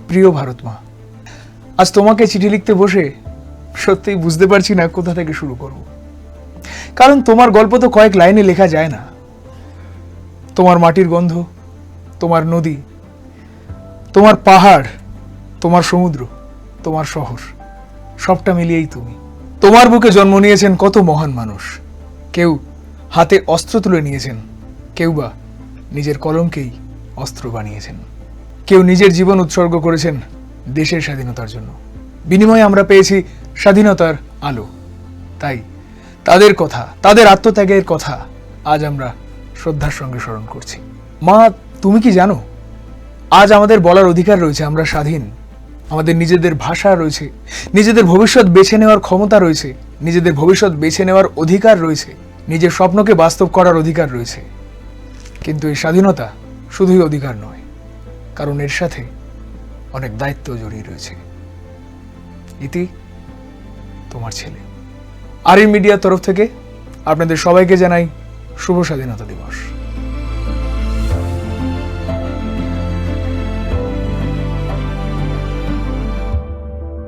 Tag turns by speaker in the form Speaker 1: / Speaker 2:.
Speaker 1: প্রিয় ভারত মা, আজ তোমাকে চিঠি লিখতে বসে সত্যিই বুঝতে পারছি না কোথা থেকে শুরু করব। কারণ তোমার গল্প তো কয়েক লাইনে লেখা যায় না। তোমার মাটির গন্ধ, তোমার নদী, তোমার পাহাড়, তোমার সমুদ্র, তোমার শহর, সবটা মিলিয়েই তুমি। তোমার বুকে জন্ম নিয়েছেন কত মহান মানুষ। কেউ হাতে অস্ত্র তুলে নিয়েছেন, কেউ বা নিজের কলমকেই অস্ত্র বানিয়েছেন। কেউ নিজের জীবন উৎসর্গ করেছেন দেশের স্বাধীনতার জন্য। বিনিময়ে আমরা পেয়েছি স্বাধীনতার আলো। তাই তাদের কথা, তাদের আত্মত্যাগের কথা আজ আমরা শ্রদ্ধার সঙ্গে স্মরণ করছি। মা, তুমি কি জানো, আজ আমাদের বলার অধিকার রয়েছে, আমরা স্বাধীন। আমাদের নিজেদের ভাষা রয়েছে, নিজেদের ভবিষ্যৎ বেছে নেওয়ার ক্ষমতা রয়েছে, নিজেদের ভবিষ্যৎ বেছে নেওয়ার অধিকার রয়েছে, নিজের স্বপ্নকে বাস্তব করার অধিকার রয়েছে। কিন্তু এই স্বাধীনতা শুধুই অধিকার নয়, কারণ এর সাথে অনেক দায়িত্ব জড়িয়ে রয়েছে। ইতি, তোমার ছেলে। আরএন মিডিয়ার তরফ থেকে আপনাদের সবাইকে জানাই শুভ স্বাধীনতা দিবস।